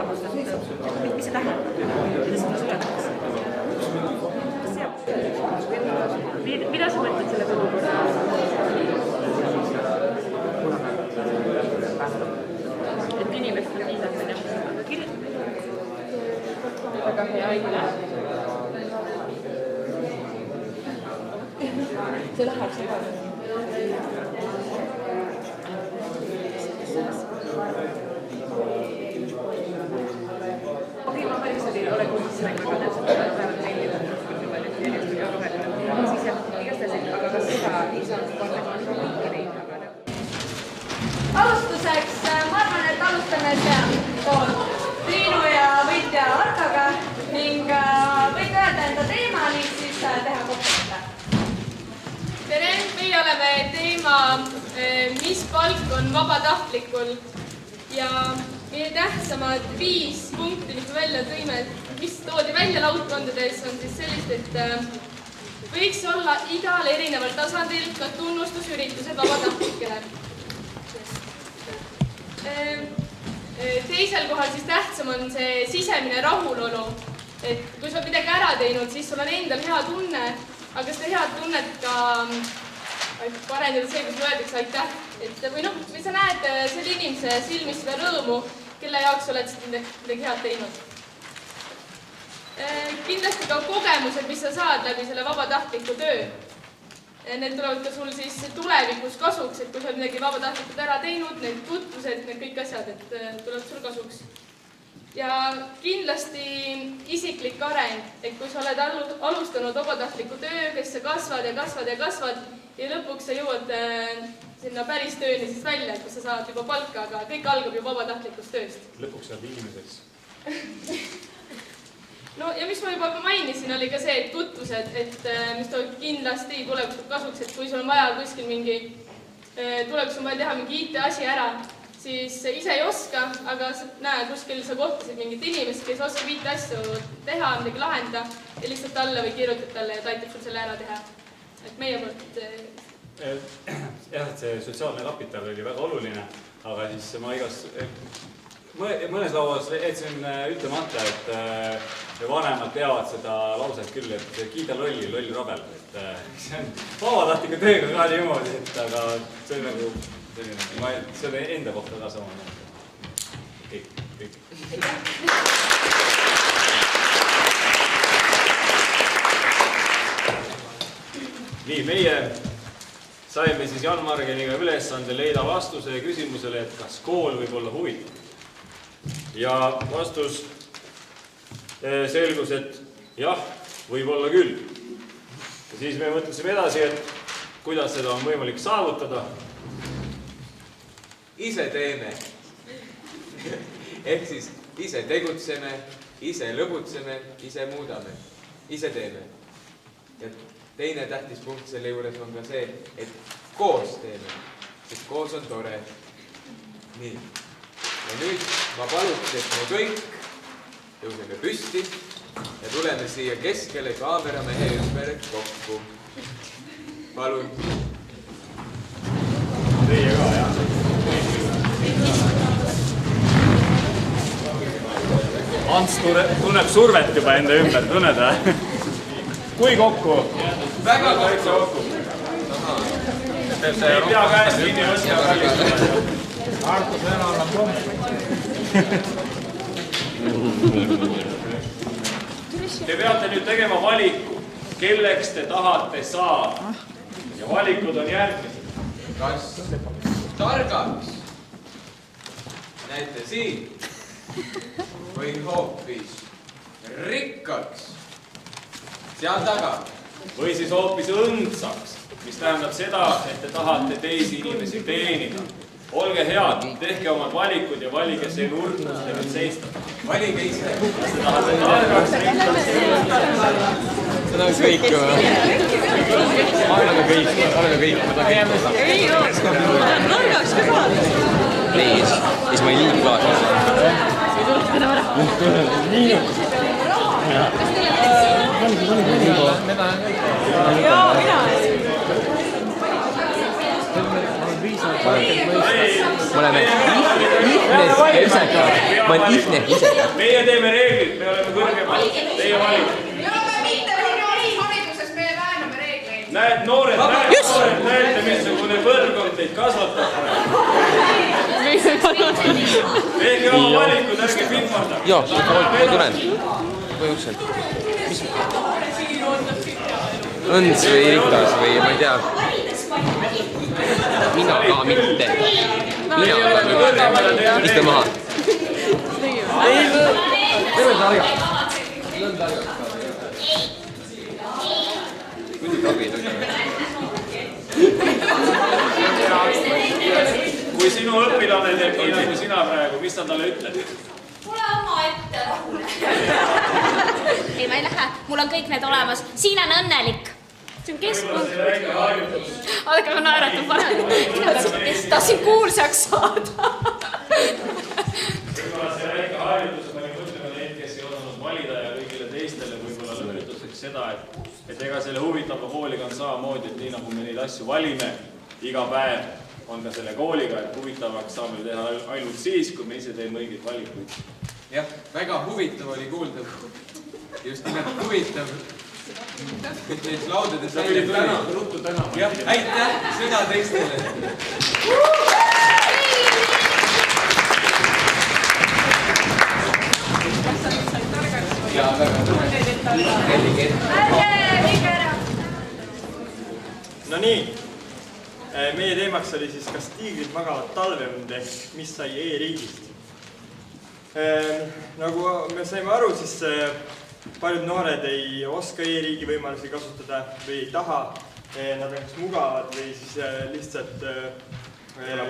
arvamust, et mis see tähendab, mida seda suletakse? Mida sa mõtled selle kodukorra? Et inimestel viisad või nähtud, aga kirjutab. Väga hea aine. See läheb seda. Okei, ma päris ei ole kuulnud sellega väga täpselt, aga vähemalt meil ei ole palju järjest ja roheline. Siis jah, igastahes, aga kas seda ei saa parlamendi kõiki neid, aga alustuseks ma arvan, et alustame Triinu ja võitja Artoga ning võite öelda enda teema ning siis teha kokkuvõtte. Tere, meie oleme teema mis palk on vabatahtlikul ja meie tähtsamad 5 punkti, mis me välja tõime, mis toodi välja laudkondades, on siis sellist, et võiks olla igal erineval tasandil ka tunnustusüritused vabatahtlikele. Teisel kohal siis tähtsam on see sisemine rahulolu, et kui sa oled midagi ära teinud, siis sul on endal hea tunne, aga seda head tunnet ka parendada see, kus öeldakse aitäh. Või sa näed selle inimese silmis seda rõõmu, kelle jaoks oled midagi head teinud. Kindlasti ka kogemused, mis sa saad läbi selle vabatahtliku töö. Need tulevad ka sul siis tulevikus kasuks, et kui sa oled midagi vabatahtlikult ära teinud, need tutvused, need kõik asjad, et tulevad sul kasuks. Ja kindlasti isiklik areng, et kui sa oled alustanud vabatahtliku tööga, siis sa kasvad ja kasvad ja kasvad ja lõpuks sa jõuad sinna päris tööni siis välja, kus sa saad juba palka, aga kõik algab ju vabatahtlikust tööst. Lõpuks saad inimeseks. No ja mis ma juba mainisin, oli ka see, et tutvused, et mis tuleb kindlasti tulevikus kasuks, et kui sul on vaja kuskil tulevikus on vaja teha mingi IT-asi ära, siis ise ei oska, aga näe, kuskil sa kohtasid mingit inimest, kes oskab IT-asju teha, midagi lahendada ja lihtsalt talle või kirjutad talle ja ta aitab sul selle ära teha. Et meie poolt... Jah, et see sotsiaalne kapital oli väga oluline, aga siis ma mõnes lauas jätsin ütlemata, et vanemad teavad seda lauset küll, et kiida lolli, loll rabel. See on vabatahtliku tööga ka niimoodi, aga see on nagu see on enda kohta ka sama. Kõik. Nii, meie saime siis Jan Margeniga ülesande leida vastuse küsimusele, et kas kool võib olla huvitav. Ja vastus selgus, et jah, võib olla küll. Ja siis me mõtlesime edasi, et kuidas seda on võimalik saavutada. Ise teeme. Ehk siis ise tegutseme, ise lõbutseme, ise muudame. Ise teeme. Ja teine tähtis punkt selle juures on ka see, et koos teeme. Sest koos on tore. Nii. Ja nüüd ma paluks, et me kõik tõuseme püsti ja tuleme siia keskele kaameramehe ümber kokku. Palun. Teie ka, jah. Ants tunneb survet juba enda ümber, tunned või? Kui kokku? Väga kokku. Ei pea käest kinni võtta. Arto, see annab pommi. Te peate nüüd tegema valiku, kelleks te tahate saada. Ja valikud on järgmised. Kas targaks näete siin või hoopis rikkaks seal taga? Või siis hoopis õndsaks, mis tähendab seda, et te tahate teisi inimesi teenida. Olge head, tehke omad valikud ja valige see nurk, kus te nüüd seistate. Valige ise. Kas te tahate targaks, rikkaks? Seda on kõik ju. Oleme kõik. Ei ole, nargaks ka saada. Please, is my lead class. Ei tuleks täna ära. Jaa, mina. me oleme Ihnes ja Üseka. Ma olen Ihnes ja Üseka. Meie teeme reeglid, me oleme kõrgemad. Teie valik. Me oleme mitte hariduses, me vääname reegleid. Näed, noored, näete, missugune põlvkond teid kasvatab. Tehke oma valikud, ärge pimmarda. Joo, ma tulen. Või ukselt. Õnds või rikas või ma ei tea. Mina ka mitte. Mina ka. Istu maha. Kui sinu õpilane teeb nii nagu sina praegu, mis ta talle ütled? Mule oma ette rahune. Ei, ma ei lähe. Mul on kõik need olemas. Siin on õnnelik. See on keskpunkt. Aga ma naeratan parem. Tahtsin kuulsaks saada. Võib-olla see väike harjutus, ma mõtleme neid, kes ei osanud valida ja kõigile teistele võib-olla lõpetuseks seda, et ega selle huvitava kooliga on samamoodi, et nii nagu me neid asju valime, iga päev on ka selle kooliga, et huvitavaks saame teha ainult siis, kui me ise teeme õigeid valikuid. Jah, väga huvitav oli kuulda. Just nimelt huvitav. Need laudades välja tuli. Ruttu täna. Jah, aitäh, sõna teistele. Ja väga No nii, meie teemaks oli siis, kas tiigrid magavad talveund ehk mis sai e-riigist. Nagu me saime aru, siis paljud noored ei oska e-riigi võimalusi kasutada või ei taha. Nad on kas mugavad või siis lihtsalt ei ole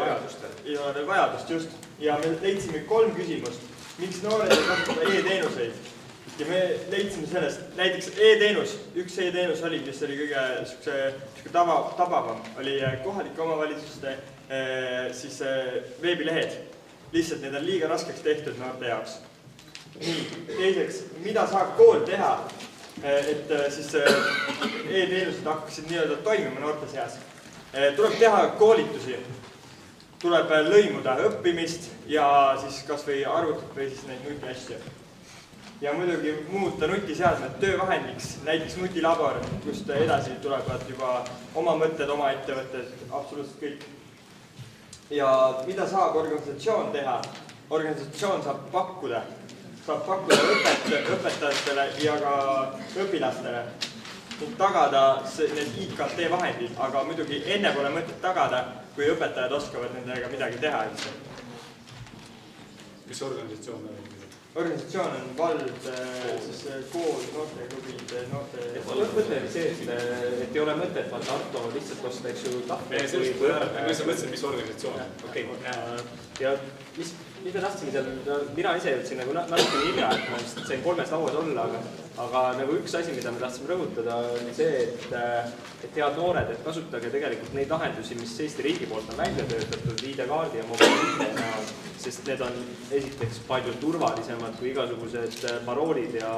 veel vajadust just. Ja me leidsime 3 küsimust, miks noored ei kasutada e-teenuseid. Ja me leidsime sellest, näiteks e-teenus, üks e-teenus oli, mis oli kõige tabavam, oli kohalike omavalitsuste veebilehed. Lihtsalt need on liiga raskeks tehtud noorte jaoks. Nii, teiseks, mida saab kool teha, et siis e-teenused hakkaksid nii-öelda toimima noorte seas? Tuleb teha koolitusi, tuleb lõimuda õppimist ja siis kas või arvutit või siis neid nutiasju. Ja muidugi muuta nutiseadmed töövahendiks, näiteks nutilabor, kust edasi tulevad juba oma mõtted, oma ettevõtted, absoluutselt kõik. Ja mida saab organisatsioon teha? Organisatsioon saab pakkuda õpetajatele ja ka õpilastele ning tagada need IKT vahendid, aga muidugi enne pole mõtet tagada, kui õpetajad oskavad nendega midagi teha. Mis organisatsioon on? Organisatsioon on vald, kool, noorteklubid, noorte... Mõte oli see, et ei ole mõtet, vaata Arto lihtsalt osta, eks ju, tahve. Ma just mõtlesin, mis organisatsioon. Okei. Ja mis me tahtsime seal, mina ise jõudsin nagu natuke hilja, et ma vist sain 3 lauas olla, aga nagu üks asi, mida me tahtsime rõhutada, oli see, et head noored, et kasutage tegelikult neid lahendusi, mis Eesti riigi poolt on välja töötatud ID-kaardi ja mobiil-ID näol, sest need on esiteks palju turvalisemad kui igasugused paroolid ja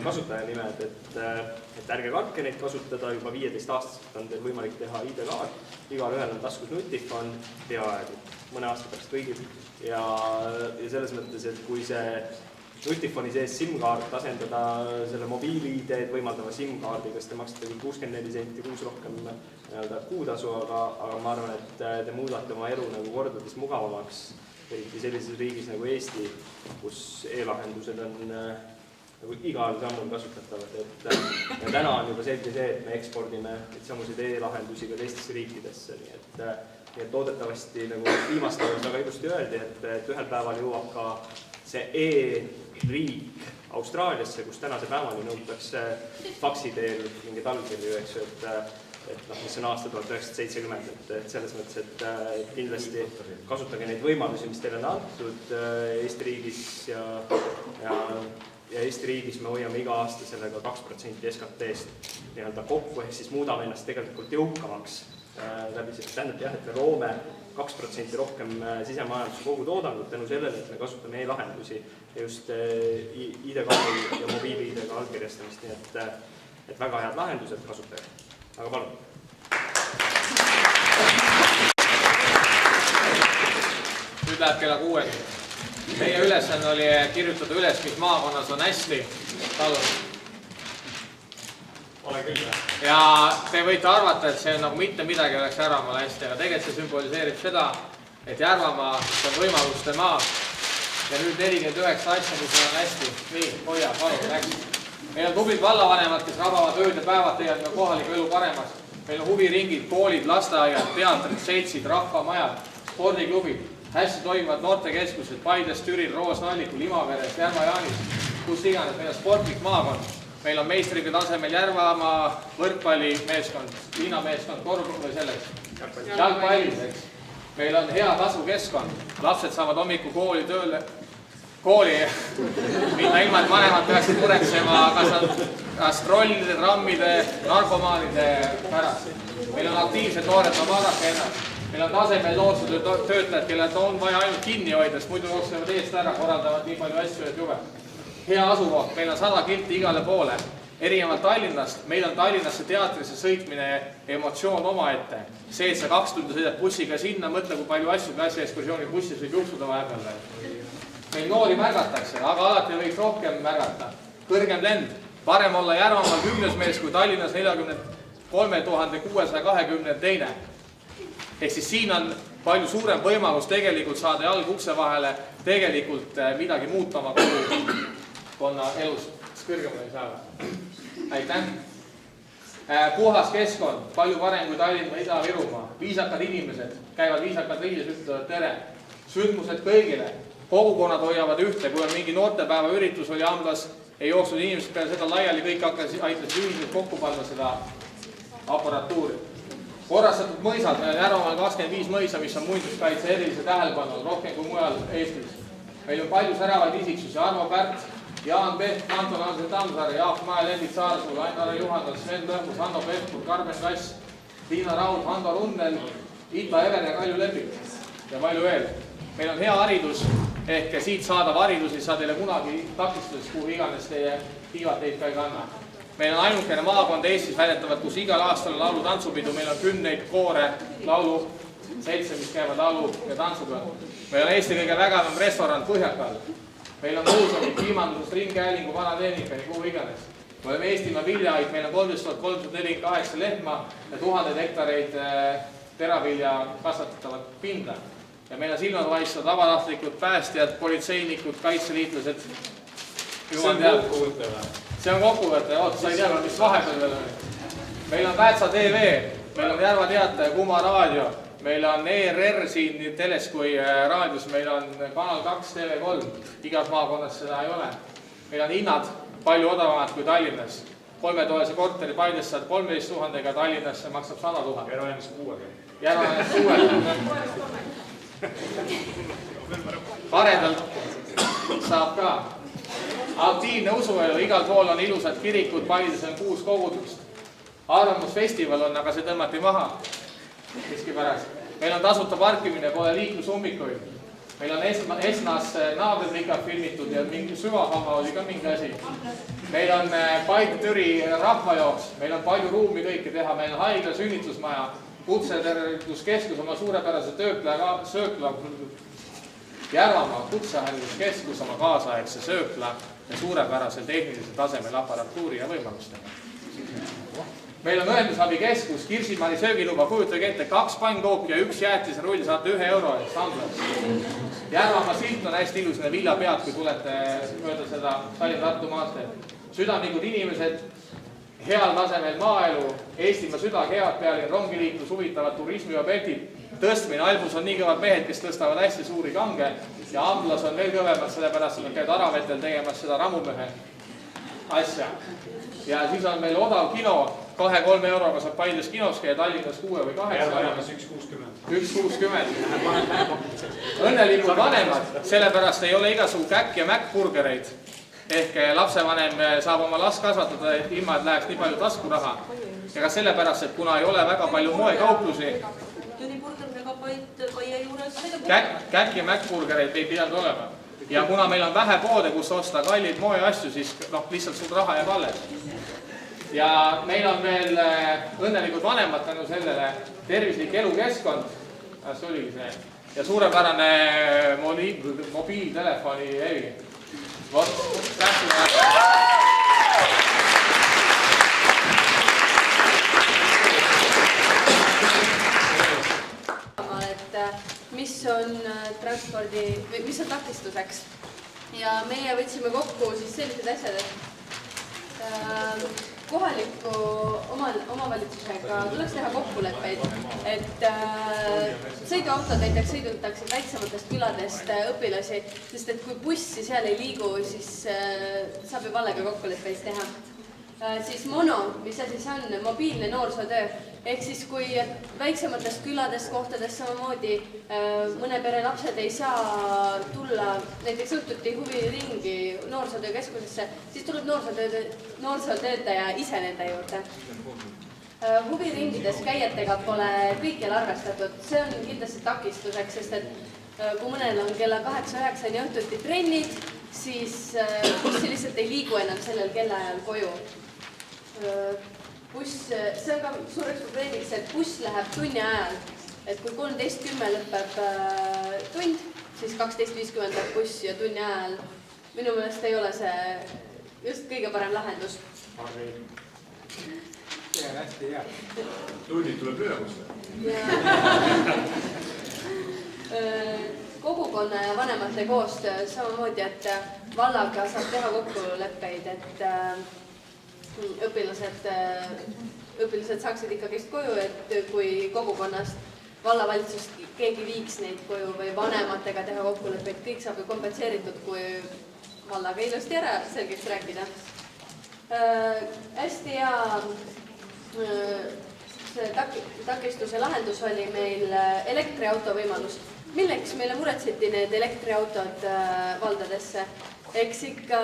kasutajanimed, et ärge kartke neid kasutada, juba 15-aastaselt on teil võimalik teha ID-kaart, igal ühel on taskus nutifon, peaaegu mõne aasta pärast kõigil ja selles mõttes, et kui see nutifoni sees SIM-kaart asendada selle mobiil-ID-d võimaldava SIM-kaardiga, siis te maksate 64 senti kuus rohkem kuutasu, aga ma arvan, et te muudate oma elu nagu kordades mugavamaks, eriti sellises riigis nagu Eesti, kus e-lahendused on nagu igal sammul kasutatavad. Ja täna on juba selge see, et me ekspordime samusid e-lahendusi ka teistesse riikidesse, nii et toodetavasti nagu viimastel väga ilusti öeldi, et ühel päeval jõuab ka see e-riik Austraaliasse, kus tänase päevani nõutakse faksi teel mingid allkirju, eks ju, et mis on aasta 1970, et selles mõttes, et kindlasti kasutage neid võimalusi, mis teile on antud Eesti riigis ja Eesti riigis me hoiame iga aasta sellega 2% SKT-st nii-öelda kokku, ehk siis muudame ennast tegelikult jõukamaks läbi sellest. Tähendab jah, et me loome 2% rohkem sisemajanduse kogutoodangut tänu sellele, et me kasutame e-lahendusi just ID-kaardi ja mobiil-ID-ga allkirjastamist, nii et väga head lahendused kasutajad. Aga palun. nüüd läheb kella 6-ni. Meie ülesanne oli kirjutada üles, mis maakonnas on hästi. Palun. Ole küll. Ja te võite arvata, et see nagu mitte midagi oleks Järvamaal hästi, aga tegelikult see sümboliseerib seda, et Järvamaa on võimaluste maa. Ja nüüd 49 asja, mis on hästi. Nii, hoia, palun, läks. Meil on tublid vallavanemad, kes rabavad ööd ja päevad teevad kohaliku elu paremas. Meil on huviringid, koolid, lasteaiad, teatrid, seltsid, rahvamajad, spordiklubid, hästi toimivad noortekeskused Paides, Türil, Roosnallikul, Imaveres, Järva-Jaanis, kus iganes. Meil on sportlik maakond. Meil on meistriga tasemel Järvamaa võrkpallimeeskond, linnameeskond, korvpalli või selleks. Jalgpallis, eks. Meil on hea kasvukeskkond. Lapsed saavad hommiku kooli minna ilma, et vanemad peaksid muretsema kas trollide, trammide, narkomaanide pärast. Meil on aktiivsed noored, no vaadake ennast. Meil on tasemel noorsootöötajad, kellel on vaja ainult kinni hoida, sest muidu jooksevad eest ära, korraldavad nii palju asju, et jube. Hea asukoht, meil on 100 kilti igale poole. Erinevalt Tallinnast, meil on Tallinnasse teatrisse sõitmine emotsioon omaette. See, et sa 2 tundi sõidad bussiga sinna, mõtle, kui palju asju klassiekskursiooni bussis võib juhtuda vahepeal. Meil noori märgatakse, aga alati võiks rohkem märgata. Kõrgem lend, parem olla Järvamaal 10 mees kui Tallinnas 43 622. Ehk siis siin on palju suurem võimalus tegelikult saada jalg ukse vahele, tegelikult midagi muuta oma kogukonna elus. Kõrgemale ei saa. Aitäh. Puhas keskkond, palju parem kui Tallinna Ida-Virumaa. Viisakad inimesed, käivad viisakad riides, ütlevad tere. Sündmused kõigile. Kogukonnad hoiavad ühte, kui on mingi noortepäeva üritus oli Amblas, ei jooksnud inimesed peale seda laiali, kõik aitasid ühiselt kokku panna seda aparatuuri. Korrastatud mõisad, meil on Järvamaal 25 mõisa, mis on muinsuskaitse erilise tähelepanu, rohkem kui mujal Eestis. Meil on palju säravaid isiksusi, Arvo Pärt, Jaan Peht, Anton Hansen Tammsaare, Jaak Mäe, Lendit Saarsuul, Ain-Are Juhandas, Sven Lõhmus, Hanno Pehkur, Karmen Kass, Tiina Raud, Hando Runnel, Ita Ever ja Kalju Lepik ja palju veel. Meil on hea haridus, ehk siit saadav haridus ei saa teile kunagi takistuseks, kuhu iganes teie tiivad teid ka ei kanna. Meil on ainukene maakond Eestis väidetavalt, kus igal aastal on laulu-tantsupidu, meil on 10 koore, laulu, 7, mis käivad laulu ja tantsupeal. Meil on Eesti kõige vägevam restoran Põhjakal. Meil on muuseumid, kliimandusest, ringhäälingu, vanatehnikani, kuhu iganes. Me oleme Eestimaa viljaid, meil on 13 348 lehma ja 1000 hektareid teravilja kasvatatavat pinda. Ja meil on silmad vaistavad vabatahtlikud, päästjad, politseinikud, kaitseliitlased. See on kokkuvõte või? See on kokkuvõte, oota, sa ei tea, mis vahepeal veel on. Meil on Päätsa TV, meil on Järva Teataja, Kuma raadio, meil on ERR siin nii teles kui raadios, meil on Kanal 2, TV3, igas maakonnas seda ei ole. Meil on hinnad palju odavamad kui Tallinnas. 3-toalise korteri Paides saad 13 000 ega Tallinnasse maksab 100 000. Järvajannas 6. Järvajannas 6. Paredalt saab ka. Aktiivne usuelu, igal pool on ilusad kirikud, Paides on 6 kogudust. Arvamusfestival on, aga see tõmmati maha. Miskipärast. Meil on tasuta parkimine, pole liiklusummikuid. Meil on Esnas naabritrikad filmitud ja mingi süvahamma oli ka mingi asi. Meil on Paide-Türi rahvajooks, meil on palju ruumi kõike teha, meil on haigla, sünnitusmaja, kutsetervituskeskus oma suurepärase söökla, Järvamaa kutsehariduskeskus oma kaasaegse söökla ja suurepärasel tehnilisel tasemel aparatuuri ja võimalustega. Meil on õendusabikeskus, Kirsimari söögiluba, kujutage ette, 2 pannkooki ja 1 jäätiserull saate 1 euro eest Amblas. Järvamaa silt on hästi ilus, need viljapead, kui tulete mööda seda Tallinna-Tartu maanteed. Südamlikud inimesed, heal tasemel maaelu, Eestimaa süda, head pealinn, rongiliiklus, huvitavad turismiobjektid, tõstmine, Albus on nii kõvad mehed, kes tõstavad hästi suuri kange ja Amblas on veel kõvemad, sellepärast et nad käivad Aravetel tegemas seda ramumehe asja. Ja siis on meil odav kino, 2-3 euroga saab Paides kinos käia, Tallinnas 6 või 8. Järvajannas 1,60. 1,60. Õnnelikud vanemad, sellepärast ei ole igasugu käkk ja mäkkburgereid. Ehk lapsevanem saab oma last kasvatada ilma, et läheks nii palju taskuraha. Ja ka sellepärast, et kuna ei ole väga palju moekauplusi, käkk ja mäkkburgereid ei pidanud olema. Ja kuna meil on vähe poode, kus osta kallid moeasju, siis lihtsalt sul raha jääb alles. Ja meil on veel õnnelikud vanemad tänu sellele tervislik elukeskkond. See oligi see. ja suurepärane mobiiltelefoni heli. Vot, mis on transpordi, mis on takistuseks. Ja meie võtsime kokku siis sellised asjad, et kohaliku omavalitsusega tuleks teha kokkuleppeid, et sõiduautod näiteks sõidutakse väiksematest küladest õpilasi, sest et kui bussi seal ei liigu, siis saab ju vallega kokkuleppeid teha. Siis mono, mis asi see on, mobiilne noorsootöö, ehk siis kui väiksematest küladest kohtadest samamoodi mõne pere lapsed ei saa tulla näiteks õhtuti huviringi noorsootöökeskusesse, siis tuleb noorsootöötaja ise nende juurde. Huviringides käijatega pole kõikjal arvestatud, see on kindlasti takistuseks, sest et kui mõnel on kella 8-9 õhtuti trennid, siis bussi lihtsalt ei liigu enam sellel kellaajal koju. See on ka suureks probleemiks, et buss läheb tunni ajal, et kui 13.10 lõpeb tund, siis 12.50 läheb buss ja tunni ajal minu meelest ei ole see just kõige parem lahendus. See on hästi hea. Tunnid tuleb üle musta. Kogukonna ja vanemate koostöö samamoodi, et vallaga saab teha kokkuleppeid, et õpilased saaksid ikkagist koju, et kui kogukonnast vallavalitsust keegi viiks neid koju või vanematega teha kokkuleppeid, kõik saab ju kompenseeritud, kui vallaga ilusti ära selgeks rääkida. Hästi hea takistuse lahendus oli meil elektriauto võimalus. Milleks meile muretseti need elektriautod valdadesse? Eks ikka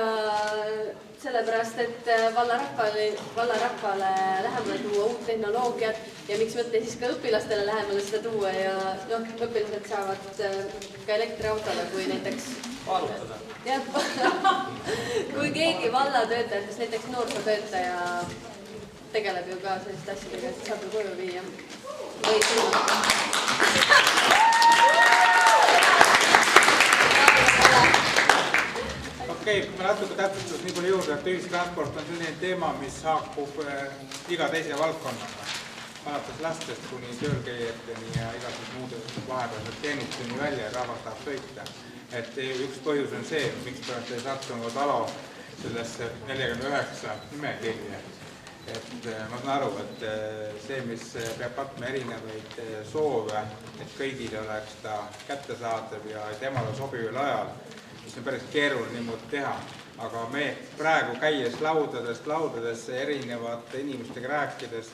sellepärast, et vallarahvale lähemale tuua uut tehnoloogiat ja miks mitte siis ka õpilastele lähemale seda tuua ja õpilased saavad ka elektriautole, kui näiteks valutada. Kui keegi vallatöötajatest, näiteks noorsootöötaja tegeleb ju ka sellist asjadega, et saab ju koju viia või Okei, kui me natuke täpsustus nii palju juurde, et ühistransport on selline teema, mis haakub iga teise valdkonnaga. Alates lastest kuni töölkäijateni ja igasugused muude vahepealsed teenusteni välja ja rahvas tahab sõita. Et üks põhjus on see, miks pärast ei sattunud Alo sellesse 49 nimekirja. Et ma saan aru, et see, mis peab katma erinevaid soove, et kõigil oleks ta kättesaadav ja temale sobival ajal, mis on päris keeruline niimoodi teha. Aga me praegu käies laudadest erinevate inimestega rääkides,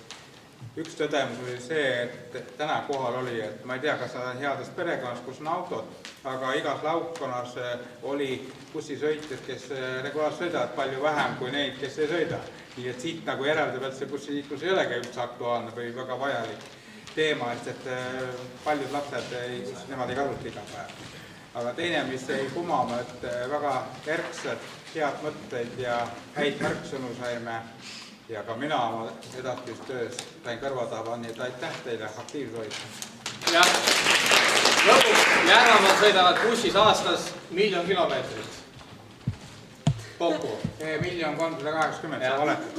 üks tõdemus oli see, et täna kohal oli, et ma ei tea, kas nad on headest perekonnast, kus on autod, aga igas laudkonnas oli bussisõitjad, kes regulaarselt sõidavad palju vähem kui neid, kes ei sõida. Nii et siit nagu järeldab, et see bussiliiklus ei olegi üldse aktuaalne või väga vajalik teema, et paljud lapsed, nemad ei kasuta iga päev. Aga teine, mis ei kumama, et väga järgsed, head mõtteid ja häid märksõnu saime ja ka mina oma edastustöös sain kõrva taha, nii et aitäh teile aktiivse hoidma. Jah, lõpuks Järvamaal sõidavad bussis aastas 1 000 000 kilomeetrit. Kokku. 1 380 000 valetad.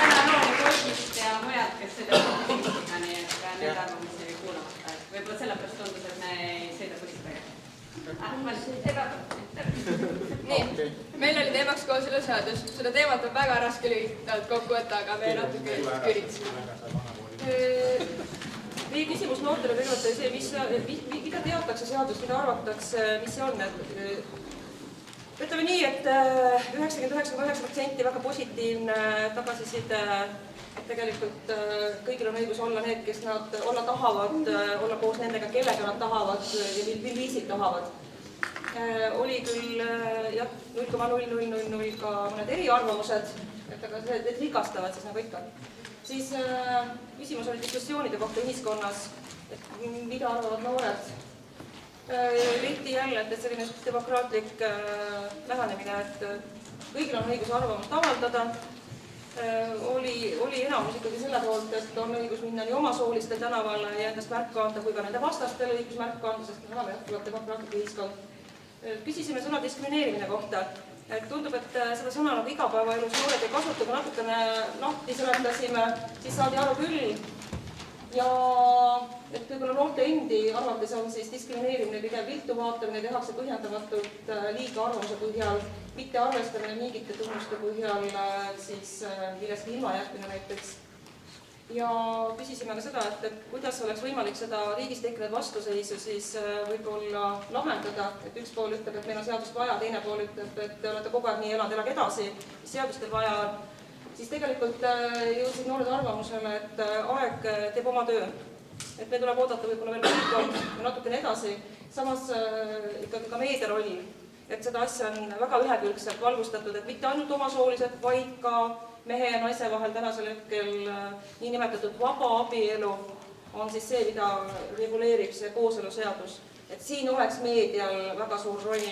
Täna noomi koolist ja mujalt, kes sõidavad bussiga, nii et need arvamusi oli kuulamata. Võib-olla sellepärast tundus, et me ei sõida bussidega. Nii, meil oli teemaks kooseluseadus. Seda teemat on väga raske lühidalt kokku võtta, aga me natuke üritasime. Meie küsimus noortele kõigepealt oli see, mida teatakse seadust, mida arvatakse, mis see on. Ütleme nii, et 99,9% väga positiivne tagasiside, et tegelikult kõigil on õigus olla need, kes nad olla tahavad, olla koos nendega, kellega nad tahavad ja mil viisil tahavad. Oli küll 0,0000 ka mõned eriarvamused, aga need rikastavad siis nagu ikka. Siis küsimus oli diskussioonide kohta ühiskonnas, et mida arvavad noored. Leiti jälle, et selline demokraatlik lähenemine, et kõigil on õigus arvamust avaldada oli enamus ikkagi selle poolt, et on õigus minna nii omasooliste tänavale ja endast märku anda, kui ka nende vastastele õigus märku anda, sest me oleme jätkuvalt demokraatlik ühiskond. Küsisime sõna diskrimineerimine kohta. Tundub, et seda sõna nagu igapäevaelus noored ei kasuta, kui natukene lahti seletasime, siis saadi aru küll. Ja et võib-olla noorte endi arvates on siis diskrimineerimine pigem viltu vaatamine, tehakse põhjendamatult liiga arvamuse põhjal, mitte arvestamine mingite tunnuste põhjal, siis millestki ilmajätmine näiteks. Ja küsisime ka seda, et kuidas oleks võimalik seda riigis tekkinud vastuseisu siis võib-olla lahendada, et üks pool ütleb, et meil on seadust vaja, teine pool ütleb, et te olete kogu aeg nii elanud, elage edasi, mis seadustel vaja on. Siis tegelikult jõudsid noored arvamusele, et aeg teeb oma töö. Et me tuleb oodata võib-olla veel mõnikord ja natukene edasi. Samas ikkagi ka meedia roll, et seda asja on väga ühekülgselt valgustatud, et mitte ainult omasoolised, vaid ka mehe ja naise vahel tänasel hetkel niinimetatud vaba abielu on siis see, mida reguleerib see kooseluseadus. Et siin oleks meedial väga suur roll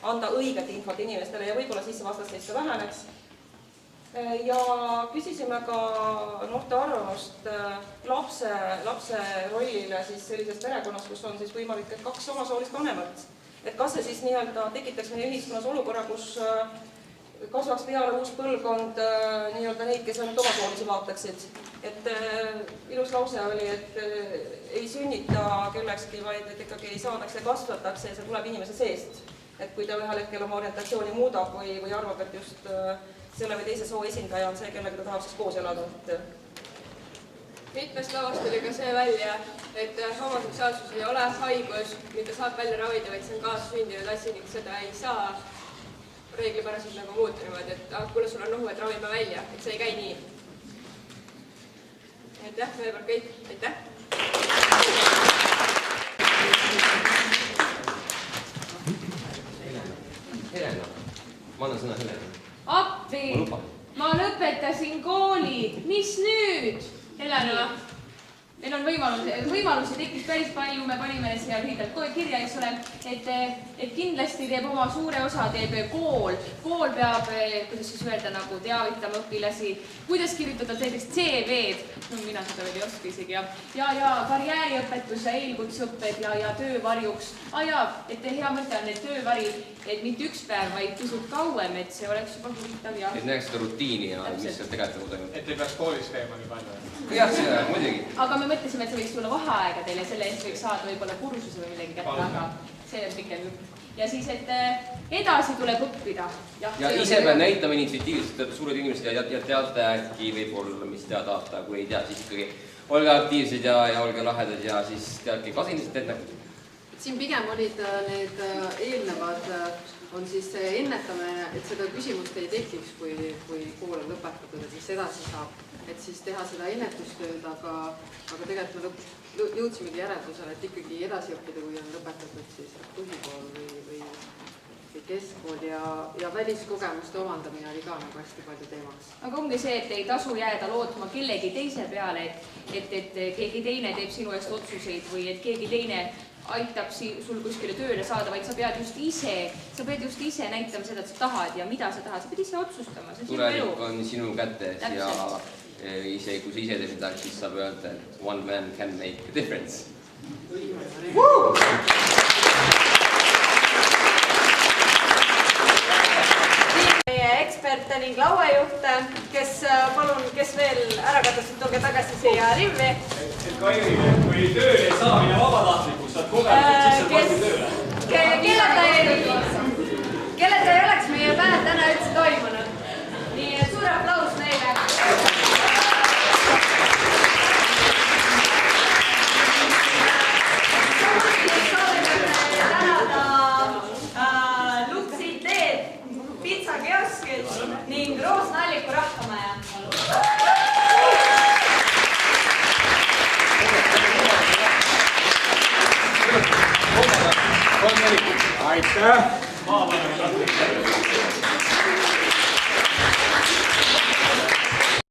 anda õiget infot inimestele ja võib-olla siis see vastasseis ka väheneks. Ja küsisime ka noorte arvamust lapse rollile siis sellises perekonnas, kus on siis võimalik, et 2 omasoolist vanemat. Et kas see siis nii-öelda tekitaks meie ühiskonnas olukorra, kus kasvaks peale uus põlvkond nii-öelda neid, kes ainult omasoolisi vaataksid. Et ilus lause oli, et ei sünnita kellekski, vaid et ikkagi ei saadaks ja kasvatakse ja see tuleb inimese seest. Et kui ta ühel hetkel oma orientatsiooni muudab või arvab, et just selle või teise soo esindaja on see, kellega ta tahab siis koos elada. Mitmest lauast oli ka see välja, et homoseksuaalsus ei ole haigus, mida saab välja ravida, vaid see on kaassündinud asi, ning seda ei saa reeglipäraselt nagu muuta niimoodi, et kuule, sul on nohu, et ravime välja, et see ei käi nii. Et jah, veel kord kõik, aitäh! Helena, ma annan sõna Helena. Appi! Ma lõpetasin kooli. Mis nüüd? Helena, meil on võimalusi tekkis päris palju, me panime siia lühidalt kirja, eks ole, et kindlasti teeb oma suure osa teeb kool. Kool peab, kuidas siis öelda, nagu teavitama õpilasi, kuidas kirjutada näiteks CV-d, no mina seda veel ei oska isegi, ja karjääriõpetus ja eelkutseõpped ja töövarjuks. Et hea mõte on, et töövari, et mitte üks päev, vaid pisut kauem, et see oleks juba huvitav ja... Et näeks seda rutiini ja mis seal tegelikult toimub. Et ei peaks koolis käima nii palju. Jah, seda muidugi. Aga me mõtlesime, et see võiks tulla vaheaegadel ja selle eest võiks saada võib-olla kursuse või millegi kätte, aga see on pikem jutt. Ja siis, et edasi tuleb õppida. Ja ise peab näitama initsiatiivselt, et suured inimesed ja teate äkki võib-olla, mis teha tahta, kui ei tea, siis ikkagi olge aktiivsed ja olge lahedad ja siis teadki kasindasid enne. Siin pigem olid need eelnevad, on siis ennetame, et seda küsimust ei tekiks, kui kool on lõpetatud ja siis edasi saab. Et siis teha seda ennetustööd, aga tegelikult me jõudsimegi järeldusele, et ikkagi edasi õppida, kui on lõpetatud siis põhikool või keskkool ja väliskogemuste omandamine oli ka nagu hästi palju teemaks. Aga ongi see, et ei tasu jääda lootma kellegi teise peale, et keegi teine teeb sinu eest otsuseid või et keegi teine aitab sul kuskile tööle saada, vaid sa pead just ise näitama seda, et sa tahad ja mida sa tahad, sa pead ise otsustama, see on sinu elu. Tulevik on sinu kätes ja ise, kui sa ise teed midagi, siis saab öelda, et one man can make a difference. Meie eksperte ning lauajuhte, kes veel ära katasid, tulge tagasi siia Rimmi. Et Kairile, kui tööl ei saa minna vabatahtlikus, saad kogemused, siis saad varsti tööle. Kelleta ei oleks meie päev täna üldse toimunud. Nii et suur aplaus neile. Ning Roosnalliku rahvamaja. Aitäh!